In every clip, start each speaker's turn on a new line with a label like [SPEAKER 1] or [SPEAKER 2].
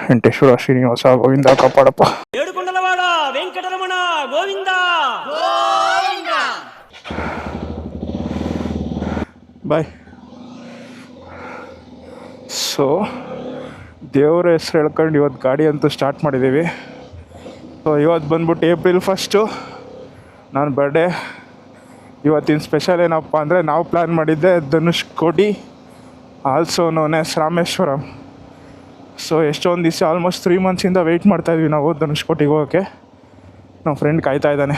[SPEAKER 1] ವೆಂಕಟೇಶ್ವರ ಶ್ರೀನಿವಾಸ ಗೋವಿಂದ ಕಾಪಾಡಪ್ಪ.
[SPEAKER 2] ಏಡುಕೊಂಡಲವಾಡ ವೆಂಕಟರಮಣ ಗೋವಿಂದ.
[SPEAKER 1] ಬಾಯ್. So ದೇವ್ರ ಹೆಸ್ರು ಹೇಳ್ಕೊಂಡು ಇವತ್ತು ಗಾಡಿ ಅಂತೂ ಸ್ಟಾರ್ಟ್ ಮಾಡಿದ್ದೀವಿ. ಸೊ ಇವತ್ತು ಬಂದ್ಬಿಟ್ಟು April 1 ನನ್ನ ಬರ್ಡೇ. ಇವತ್ತಿನ ಸ್ಪೆಷಲ್ ಏನಪ್ಪ ಅಂದರೆ, ನಾವು ಪ್ಲ್ಯಾನ್ ಮಾಡಿದ್ದೆ Dhanushkodi, also known as Rameswaram. So ಎಷ್ಟೊಂದು ದಿವಸ ಆಲ್ಮೋಸ್ಟ್ 3 months ವೆಯ್ಟ್ ಮಾಡ್ತಾಯಿದ್ವಿ ನಾವು ಧನುಷ್ಕೋಟಿಗೆ ಹೋಗೋಕ್ಕೆ. ನಮ್ಮ ಫ್ರೆಂಡ್ ಕಾಯ್ತಾ ಇದ್ದಾನೆ.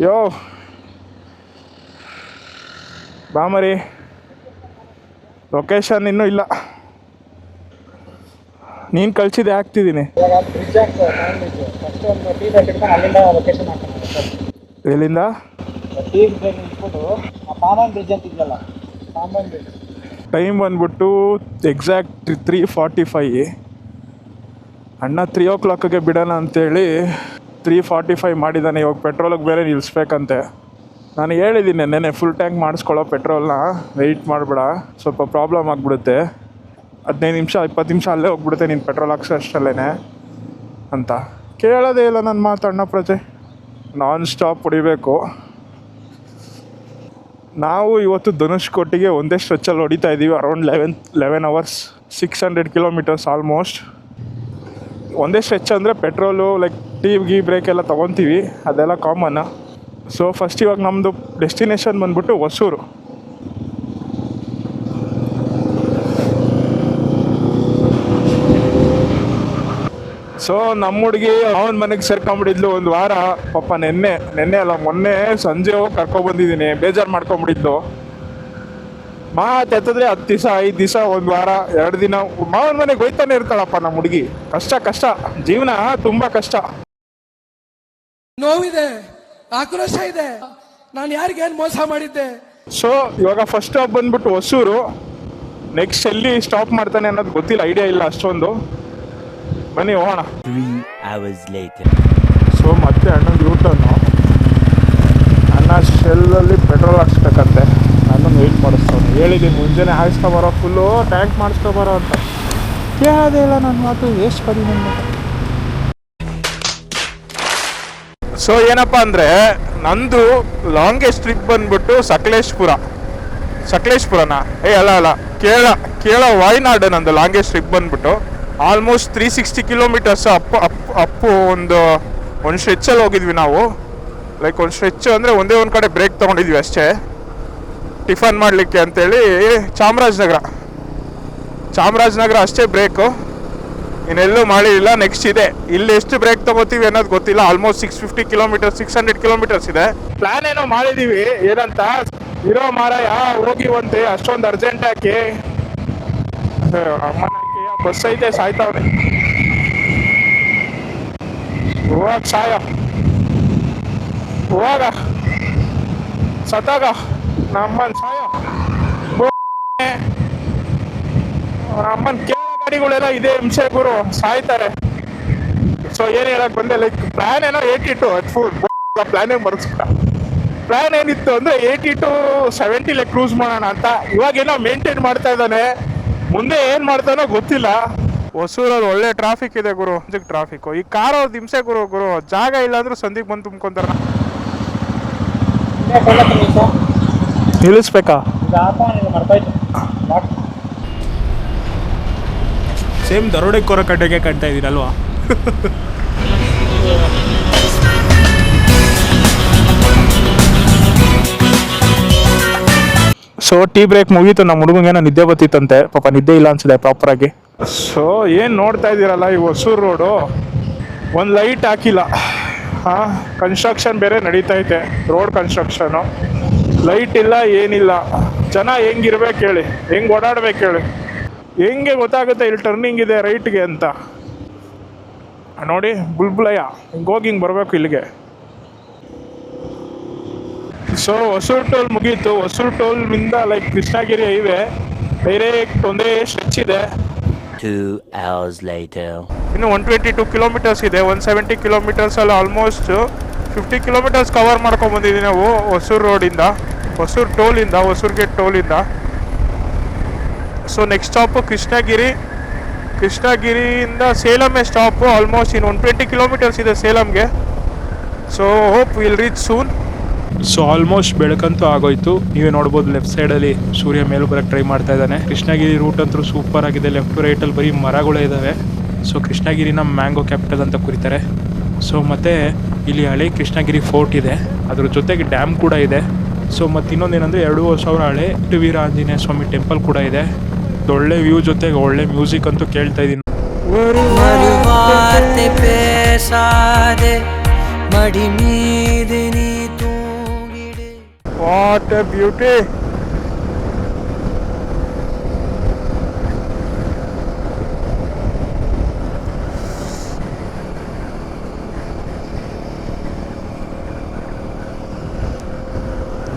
[SPEAKER 1] ಯೋ ಬಾಮರಿ, ಲೊಕೇಶನ್ ಇನ್ನೂ ಇಲ್ಲ, ನೀನು ಕಳಿಸಿದೆ ಹಾಕ್ತಿದ್ದೀನಿ. ಎಲ್ಲಿಂದ? ಟೈಮ್ ಬಂದ್ಬಿಟ್ಟು ಎಕ್ಸಾಕ್ಟ್ 3:45. ಅಣ್ಣ 3 o'clock ಬಿಡೋಣ ಅಂತೇಳಿ 3:45 ಮಾಡಿದ್ದಾನೆ. ಇವಾಗ ಪೆಟ್ರೋಲಿಗೆ ಬೇರೆ ನಿಲ್ಲಿಸ್ಬೇಕಂತೆ. ನಾನು ಹೇಳಿದ್ದೀನಿ ನೆನ್ನೆ ಫುಲ್ ಟ್ಯಾಂಕ್ ಮಾಡಿಸ್ಕೊಳ್ಳೋ ಪೆಟ್ರೋಲ್ನ, ವೆಯ್ಟ್ ಮಾಡಬೇಡ, ಸ್ವಲ್ಪ ಪ್ರಾಬ್ಲಮ್ ಆಗಿಬಿಡುತ್ತೆ, 15 ನಿಮಿಷ 20 ನಿಮಿಷ ಅಲ್ಲೇ ಹೋಗ್ಬಿಡುತ್ತೆ ನೀನು ಪೆಟ್ರೋಲ್ ಹಾಕ್ಸೋ ಅಷ್ಟಲ್ಲೇ ಅಂತ. ಕೇಳೋದೇ ಇಲ್ಲ ನನ್ನ ಮಾತು ಅಣ್ಣ ಪ್ರಜೆ. ನಾನ್ ಸ್ಟಾಪ್ ಹೊಡಿಬೇಕು. ನಾವು ಇವತ್ತು ಧನುಷ್ಕೋಟಿಗೆ ಒಂದೇ ಸ್ಟ್ರೆಚ್ಚಲ್ಲಿ ಹೊಡಿತಾ ಇದ್ದೀವಿ. Around 11 hours 600 kilometers almost. ಒಂದೇ ಸ್ಟ್ರೆಚ್ ಅಂದರೆ ಪೆಟ್ರೋಲು ಲೈಕ್ ಟೀ ಬ್ರೇಕ್ ಎಲ್ಲ ತೊಗೊತೀವಿ, ಅದೆಲ್ಲ ಕಾಮನ್. ಸೊ ಫಸ್ಟ್ ಇವಾಗ ನಮ್ಮದು ಡೆಸ್ಟಿನೇಷನ್ ಬಂದ್ಬಿಟ್ಟು ಹೊಸೂರು. ಸೊ ನಮ್ಮ ಹುಡುಗಿ ಅವನ ಮನೆಗೆ ಸೇರ್ಕೊಂಬಿಟ್ಟಿದ್ಲು ಒಂದು ವಾರ. ಪಾಪ ನೆನ್ನೆ ಅಲ್ಲ ಮೊನ್ನೆ ಸಂಜೆ ಹೋಗಿ ಕರ್ಕೊಬಂದಿದ್ದೀನಿ. ಬೇಜಾರು ಮಾಡ್ಕೊಂಬಿಟ್ಟಿದ್ಲು. ಎತ್ತಿದ್ರೆ 10 ದಿವಸ 5 ದಿವಸ ಒಂದು ವಾರ 2 ದಿನ ಮಾವನ ಮನೆಗೆ ಹೋಯ್ತಾನೆ ಇರ್ತಾಳಪ್ಪ ನಮ್ಮ ಹುಡುಗಿ. ಕಷ್ಟ ಜೀವನ ತುಂಬ ಕಷ್ಟ.
[SPEAKER 3] ನೋವಿದೆ, ಆಕ್ರೋಶ ಇದೆ, ನಾನು ಯಾರಿಗೇನು ಮೋಸ ಮಾಡಿದ್ದೆ.
[SPEAKER 1] ಸೊ ಇವಾಗ ಫಸ್ಟ್ ಸ್ಟಾಪ್ ಬಂದ್ಬಿಟ್ಟು ಹೊಸೂರು. ನೆಕ್ಸ್ಟ್ ಎಲ್ಲಿ ಸ್ಟಾಪ್ ಮಾಡ್ತಾನೆ ಅನ್ನೋದು ಗೊತ್ತಿಲ್ಲ, ಐಡಿಯಾ ಇಲ್ಲ ಅಷ್ಟೊಂದು. ಬನ್ನಿ ಹೋಗೋಣ.
[SPEAKER 2] 3 hours later.
[SPEAKER 1] ಸೊ ಮತ್ತೆ ಅಣ್ಣಂದು ಯೂಟರ್ನು. ಅಣ್ಣ ಶೆಲ್ಲಲ್ಲಿ ಪೆಟ್ರೋಲ್ ಹಾಕ್ಸ್ಬೇಕಂತೆ. ನನ್ನನ್ನು ವೆಯ್ಟ್ ಮಾಡಿಸ್ತಾನೆ. ಹೇಳಿದ್ದೀನಿ ಮುಂಜಾನೆ ಹಾಕ್ಸ್ಕೊಬರೋ, ಫುಲ್ಲು ಟ್ಯಾಂಕ್ ಮಾಡಿಸ್ಕೊಬರೋ ಅಂತ. ಕೇಳೋದೇ ಇಲ್ಲ ನನ್ನ ಮಾತು. ಎಷ್ಟು ಕಡಿ ನನ್ನ. ಸೊ ಏನಪ್ಪ ಅಂದರೆ, ನಂದು ಲಾಂಗೆಸ್ಟ್ ಟ್ರಿಪ್ ಬಂದ್ಬಿಟ್ಟು ಸಕಲೇಶ್ಪುರನ ಅಲ್ಲ ಕೇರಳ ವಾಯ್ನಾಡು. ನಂದು ಲಾಂಗೆಸ್ಟ್ ಟ್ರಿಪ್ ಬಂದ್ಬಿಟ್ಟು ಆಲ್ಮೋಸ್ಟ್ 360 kilometers ಅಪ್ಪು ಒಂದು ಸ್ಟ್ರೆಚ್ಚಲ್ಲಿ ಹೋಗಿದ್ವಿ ನಾವು. ಲೈಕ್ ಒಂದು ಸ್ಟ್ರೆಚ್ ಅಂದರೆ ಒಂದೇ ಒಂದು ಕಡೆ ಬ್ರೇಕ್ ತೊಗೊಂಡಿದ್ವಿ ಅಷ್ಟೇ, ಟಿಫನ್ ಮಾಡಲಿಕ್ಕೆ ಅಂತೇಳಿ. ಚಾಮರಾಜನಗರ ಅಷ್ಟೇ ಬ್ರೇಕು, ಇನ್ನೆಲ್ಲೂ ಮಾಡಿಲ್ಲ. ನೆಕ್ಸ್ಟ್ ಇದೆ, ಇಲ್ಲಿ ಎಷ್ಟು ಬ್ರೇಕ್ ತೊಗೋತೀವಿ ಅನ್ನೋದು ಗೊತ್ತಿಲ್ಲ. ಆಲ್ಮೋಸ್ಟ್ 650 kilometers 600 kilometers ಇದೆ. ಪ್ಲ್ಯಾನ್ ಏನೋ ಮಾಡಿದ್ದೀವಿ, ಏನಂತ ಇರೋ ಮಾರಾಯ ಹೋಗಿವಂತೆ, ಅಷ್ಟೊಂದು ಅರ್ಜೆಂಟ್ ಹಾಕಿ ಅಮ್ಮನ ಬಸ್ ಐತೆ ಸಾಯ್ತಾವ್ರೆ. ಹೋಗ ಸತ್ತಾಗ ನಮ್ಮನ್ ನಮ್ಮನ್ ಕೇಳ ಗಾಡಿಗಳೆಲ್ಲ ಇದೆ ಹಿಂಸೆ ಗುರು, ಸಾಯ್ತಾರೆ. ಸೊ ಏನ್ ಹೇಳಕ್ ಬಂದೆ, ಲೈಕ್ ಪ್ಲಾನ್ ಏನೋ 82 ಪ್ಲಾನೇ ಬರ್ಸ್ಬಿಟ್ಟ. ಪ್ಲಾನ್ ಏನಿತ್ತು ಅಂದ್ರೆ 80 to 70 ಕ್ರೂಸ್ ಮಾಡೋಣ ಅಂತ. ಇವಾಗೇನೋ ಮೇಂಟೈನ್ ಮಾಡ್ತಾ ಇದ್ದಾನೆ, ಮುಂದೆ ಏನ್ ಮಾಡ್ತಾನೋ ಗೊತ್ತಿಲ್ಲ. ಹೊಸೂರಲ್ಲಿ ಒಳ್ಳೆ ಟ್ರಾಫಿಕ್ ಇದೆ ಗುರು, ಟ್ರಾಫಿಕ್. ಈ ಕಾರ್ ಅವ್ರದ್ದು ಹಿಂಸೆ ಗುರು, ಜಾಗ ಇಲ್ಲ ಅಂದ್ರೆ ಸಂದಿಗೆ ಬಂದು ತುಂಬ್ಕೊಂತಾರ. ನಿಲ್ಲಿಸ್ಬೇಕಾ? ಸೇಮ್ ದರೋಡೆಕೋರ ಕಡೆಗೆ ಕಾಣ್ತಾ ಇದ್ದೀರಲ್ವಾ? ಸೊ ಟೀ ಬ್ರೇಕ್ ಮುಗೀತು. ನಮ್ಮ ಹುಡುಗಂಗೇನೋ ನಿದ್ದೆ ಬತ್ತಿತ್ತಂತೆ, ಪಾಪ ನಿದ್ದೆ ಇಲ್ಲ ಅನ್ಸಿದೆ ಪ್ರಾಪರಾಗಿ. ಸೊ ಏನು ನೋಡ್ತಾ ಇದ್ದೀರಲ್ಲ, ಈ ಹೊಸೂರು ರೋಡು ಒಂದು ಲೈಟ್ ಹಾಕಿಲ್ಲ. ಕನ್ಸ್ಟ್ರಕ್ಷನ್ ಬೇರೆ ನಡೀತೈತೆ, ರೋಡ್ ಕನ್ಸ್ಟ್ರಕ್ಷನು. ಲೈಟ್ ಇಲ್ಲ, ಏನಿಲ್ಲ. ಜನ ಹೆಂಗಿರ್ಬೇಕು ಹೇಳಿ, ಹೆಂಗೆ ಓಡಾಡ್ಬೇಕು ಹೇಳಿ, ಹೆಂಗೆ ಗೊತ್ತಾಗುತ್ತೆ ಇಲ್ಲಿ ಟರ್ನಿಂಗ್ ಇದೆ ರೈಟ್ಗೆ ಅಂತ ನೋಡಿ. ಬುಲ್ಬುಲಯ್ಯ ಹಿಂಗೆ ಬರಬೇಕು ಇಲ್ಲಿಗೆ. ಸೊ ಹೊಸೂರು ಟೋಲ್ ಮುಗೀತು. ಹೊಸೂರು ಟೋಲ್ನಿಂದ ಲೈಕ್ ಕೃಷ್ಣಗಿರಿ ಹೈವೇ ಡೈರೆಕ್ಟ್ ಒಂದೇ ಸ್ಟ್ರೆಚ್ ಇದೆ.
[SPEAKER 2] 2 hours later.
[SPEAKER 1] ಇನ್ನು 122 kilometers ಇದೆ. 170 kilometers ಅಲ್ಲಿ ಆಲ್ಮೋಸ್ಟ್ 50 kilometers ಕವರ್ ಮಾಡ್ಕೊಂಡು ಬಂದಿದ್ದೀವಿ ನಾವು ಹೊಸೂರು ರೋಡಿಂದ, ಹೊಸೂರು ಟೋಲಿಂದ, ಹೊಸೂರು ಗೇಟ್ ಟೋಲಿಂದ. ಸೊ ನೆಕ್ಸ್ಟ್ ಸ್ಟಾಪು ಕೃಷ್ಣಗಿರಿ ಕೃಷ್ಣಗಿರಿಯಿಂದ ಸೇಲಮೇ ಸ್ಟಾಪು. ಆಲ್ಮೋಸ್ಟ್ ಇನ್ನು 120 ಕಿಲೋಮೀಟರ್ಸ್ ಇದೆ ಸೇಲಮ್ಗೆ. So hope will reach soon. So almost ಬೆಳಕಂತೂ ಆಗೋಯ್ತು. ನೀವೇ ನೋಡ್ಬೋದು ಲೆಫ್ಟ್ ಸೈಡಲ್ಲಿ ಸೂರ್ಯ ಮೇಲ್ ಬರೋಕ್ಕೆ ಟ್ರೈ ಮಾಡ್ತಾ ಇದ್ದಾನೆ. ಕೃಷ್ಣಗಿರಿ ರೂಟ್ ಅಂತೂ ಸೂಪರ್ ಆಗಿದೆ. ಲೆಫ್ಟ್ ಟು ರೈಟಲ್ಲಿ ಬರೀ ಮರಗಳೇ ಇದ್ದಾವೆ. ಸೊ ಕೃಷ್ಣಗಿರಿನ ಮ್ಯಾಂಗೋ ಕ್ಯಾಪಿಟಲ್ ಅಂತ ಕರೀತಾರೆ. ಸೊ ಮತ್ತು ಇಲ್ಲಿ ಹಳೆ ಕೃಷ್ಣಗಿರಿ ಫೋರ್ಟ್ ಇದೆ, ಅದ್ರ ಜೊತೆಗೆ ಡ್ಯಾಮ್ ಕೂಡ ಇದೆ. ಸೊ ಮತ್ತು ಇನ್ನೊಂದೇನೆಂದರೆ 2,000 ಹಳೆ ವೀರ ಆಂಜನೇಯ ಸ್ವಾಮಿ ಟೆಂಪಲ್ ಕೂಡ ಇದೆ. ಒಳ್ಳೆ ವ್ಯೂ ಜೊತೆಗೆ ಒಳ್ಳೆ ಮ್ಯೂಸಿಕ್ ಅಂತೂ ಕೇಳ್ತಾ ಇದ್ದೀನಿ. What A beauty.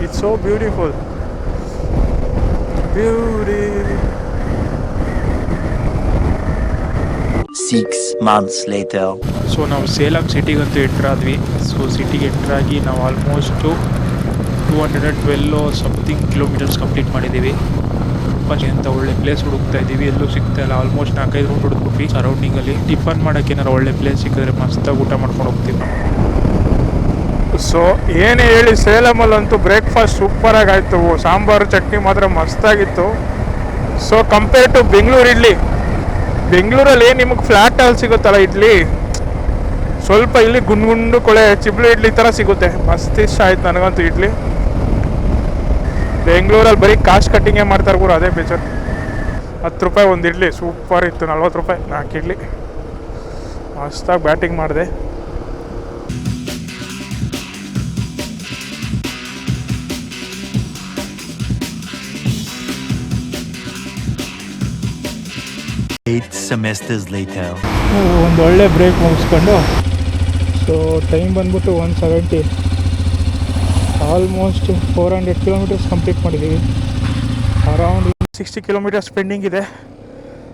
[SPEAKER 1] It's so beautiful. Beauty.
[SPEAKER 2] 6 months later.
[SPEAKER 1] So ನಾವು ಸೇಲಂ ಸಿಟಿಗಂತೂ ಎಂಟ್ರ್ ಆದ್ವಿ. ಸೊ ಸಿಟಿಗೆ ಎಂಟ್ರಾಗಿ ನಾವು ಆಲ್ಮೋಸ್ಟು 212 ಸಮಥಿಂಗ್ ಕಿಲೋಮೀಟರ್ಸ್ ಕಂಪ್ಲೀಟ್ ಮಾಡಿದ್ದೀವಿ. ಅಂತ ಒಳ್ಳೆ ಪ್ಲೇಸ್ ಹುಡುಕ್ತಾ ಇದ್ದೀವಿ, ಎಲ್ಲೂ ಸಿಗ್ತಾ ಇಲ್ಲ. ಆಲ್ಮೋಸ್ಟ್ 4-5 ರೌಂಡ್ ಹುಡುಕ್ಬಿಟ್ವಿ ಸರೌಂಡಿಂಗಲ್ಲಿ. ಟಿಫನ್ ಮಾಡೋಕ್ಕೆ ಏನಾರು ಒಳ್ಳೆ ಪ್ಲೇಸ್ ಸಿಕ್ಕಿದ್ರೆ ಮಸ್ತಾಗಿ ಊಟ ಮಾಡ್ಕೊಂಡು ಹೋಗ್ತೀವಿ ನಾವು. ಸೊ ಏನೇ ಹೇಳಿ ಸೇಲಮಲ್ಲಂತೂ ಬ್ರೇಕ್ಫಾಸ್ಟ್ ಸೂಪರಾಗಿ ಆಯಿತು. ಸಾಂಬಾರು ಚಟ್ನಿ ಮಾತ್ರ ಮಸ್ತಾಗಿತ್ತು. So compare to Bengaluru idli, ಬೆಂಗಳೂರಲ್ಲಿ ನಿಮಗೆ ಫ್ಲ್ಯಾಟ್ ಅಲ್ಲಿ ಸಿಗುತ್ತಲ್ಲ ಇಡ್ಲಿ, ಸ್ವಲ್ಪ ಇಲ್ಲಿ ಗುಂಡು ಕೊಳೆ ಚಿಬ್ಳು ಇಡ್ಲಿ ಥರ ಸಿಗುತ್ತೆ. ಮಸ್ತ್ ಇಷ್ಟ ಆಯ್ತು ನನಗಂತೂ ಇಡ್ಲಿ. ಬೆಂಗಳೂರಲ್ಲಿ ಬರೀ ಕಾಸ್ಟ್ ಕಟ್ಟಿಂಗೇ ಮಾಡ್ತಾರೆ ಗುರು, ಅದೇ ಬೇಜಾರು. 10 ರೂಪಾಯಿ ಒಂದು ಇಡ್ಲಿ ಸೂಪರ್ ಇತ್ತು. 40 ರೂಪಾಯಿ 4 ಇಡ್ಲಿ. ಮಸ್ತಾಗಿ ಬ್ಯಾಟಿಂಗ್ ಮಾಡಿದೆ.
[SPEAKER 2] Eight semesters later.
[SPEAKER 1] ಒಂದು ಒಳ್ಳೆ ಬ್ರೇಕ್ ಮುಗಿಸ್ಕೊಂಡು ಸೊ ಟೈಮ್ ಬಂದ್ಬಿಟ್ಟು 1:70. ಆಲ್ಮೋಸ್ಟ್ 400 ಕಿಲೋಮೀಟರ್ಸ್ ಕಂಪ್ಲೀಟ್ ಮಾಡಿದ್ದೀವಿ. ಅರೌಂಡ್ 60 ಕಿಲೋಮೀಟರ್ಸ್ ಪೆಂಡಿಂಗ್ ಇದೆ.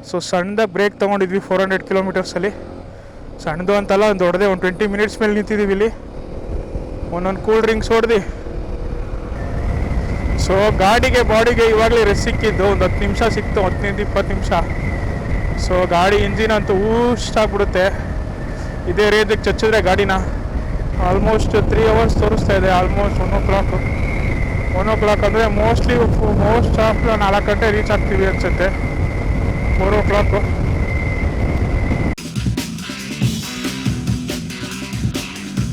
[SPEAKER 1] ಸೊ ಸಣ್ಣದಾಗಿ ಬ್ರೇಕ್ ತೊಗೊಂಡಿದ್ವಿ 400 ಕಿಲೋಮೀಟರ್ಸಲ್ಲಿ. ಸಣ್ಣದು ಅಂತಲ್ಲ, ಒಂದು ದೊಡ್ಡದೇ ಒಂದು 20 ಮಿನಿಟ್ಸ್ ಮೇಲೆ ನಿಂತಿದ್ದೀವಿ ಇಲ್ಲಿ. ಒಂದೊಂದು ಕೂಲ್ ಡ್ರಿಂಕ್ಸ್ ಹೊಡೆದು. ಸೊ ಗಾಡಿಗೆ ಬಾಡಿಗೆ ಇವಾಗಲೇ ರೆಸ್ಟ್ ಸಿಕ್ಕಿದ್ದು. ಒಂದು 10 ನಿಮಿಷ ಸಿಕ್ತು, 15-20 ನಿಮಿಷ. ಸೊ ಗಾಡಿ ಇಂಜಿನ್ ಅಂತೂ ಊಷ್ಟಾಗ್ಬಿಡುತ್ತೆ ಇದೇ ರೇಜಿಗೆ ಚಚ್ಚಿದ್ರೆ ಗಾಡಿನ. ಆಲ್ಮೋಸ್ಟ್ 3 ಅವರ್ಸ್ ತೋರಿಸ್ತಾ ಇದೆ. ಆಲ್ಮೋಸ್ಟ್ 1 o'clock ಅಂದರೆ ಮೋಸ್ಟ್ ಆಫ್ 4 ಗಂಟೆ ರೀಚ್ ಆಗ್ತೀವಿ ಅನಿಸುತ್ತೆ. 4 o'clock.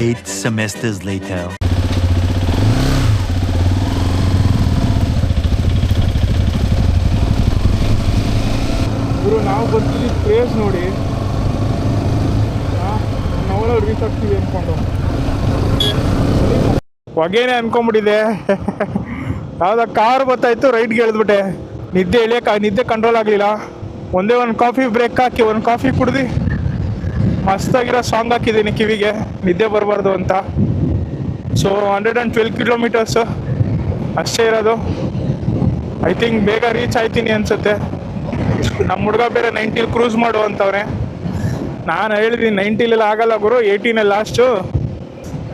[SPEAKER 2] Eight semesters later.
[SPEAKER 1] ನಾವು ಬರ್ತಿದ್ದೀವಿ ಪ್ಲೇಸ್ ನೋಡಿ. ನಾವೆಲ್ಲ ರೀಚ್ ಆಗ್ತೀವಿ ಅಂದ್ಕೊಂಡು ಹೊಗೇನೆ ಅನ್ಕೊಂಬಿಟ್ಟಿದೆ. ಯಾವುದೋ ಕಾರ್ ಬರ್ತಾಯಿತ್ತು, ರೈಟ್ಗೆ ಎಳೆದ್ಬಿಟ್ಟೆ. ನಿದ್ದೆ ಕಂಟ್ರೋಲ್ ಆಗಲಿಲ್ಲ. ಒಂದೇ ಒಂದು ಕಾಫಿ ಬ್ರೇಕ್ ಹಾಕಿ ಒಂದು ಕಾಫಿ ಕುಡ್ದು ಮಸ್ತಾಗಿರೋ ಸಾಂಗ್ ಹಾಕಿದ್ದೀನಿ ಕಿವಿಗೆ, ನಿದ್ದೆ ಬರಬಾರ್ದು ಅಂತ. ಸೊ 112 ಕಿಲೋಮೀಟರ್ಸು ಅಷ್ಟೇ ಇರೋದು. ಐ ಥಿಂಕ್ ಬೇಗ ರೀಚ್ ಆಯ್ತೀನಿ ಅನಿಸುತ್ತೆ. ನಮ್ಮ ಹುಡುಗ ಬೇರೆ 90 ಕ್ರೂಸ್ ಮಾಡು ಅಂತವ್ರೆ. ನಾನು ಹೇಳಿದ್ದೀನಿ 90 ಆಗಲ್ಲ ಗುರು, 18 ಲಾಸ್ಟು.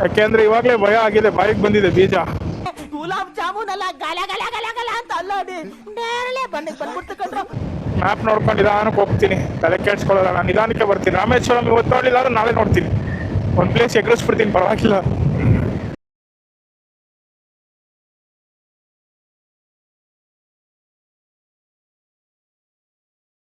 [SPEAKER 1] ಯಾಕೆಂದರೆ ಇವಾಗಲೇ ಭಯ ಆಗಿದೆ, ಬಾಯಿಗೆ ಬಂದಿದೆ ಬೀಜ.
[SPEAKER 4] ಗುಲಾಬ್ ಜಾಮೂನ್ ಎಲ್ಲ ಗಲ ಗಲ ಗಲ ಗಲ ಅಂತ ಅಲ್ಲೋಡಿ ಬಂದ್ಬಿಡ್ತು ಕಣ್ರು.
[SPEAKER 1] ಮ್ಯಾಪ್ ನೋಡ್ಕೊಂಡು ನಿಧಾನಕ್ಕೆ ಹೋಗ್ತೀನಿ, ತಲೆ ಕೇಳಿಸ್ಕೊಳ್ಳಲ್ಲ. ನಾನು ನಿಧಾನಕ್ಕೆ ಬರ್ತೀನಿ. ರಾಮೇಶ್ವರಂ ಇವತ್ತು ನೋಡಲಿಲ್ಲ ಅಂದ್ರೆ ನಾಳೆ ನೋಡ್ತೀನಿ. ಒಂದು ಪ್ಲೇಸ್ ಎಗ್ರಿಸ್ಬಿಡ್ತೀನಿ, ಪರವಾಗಿಲ್ಲ.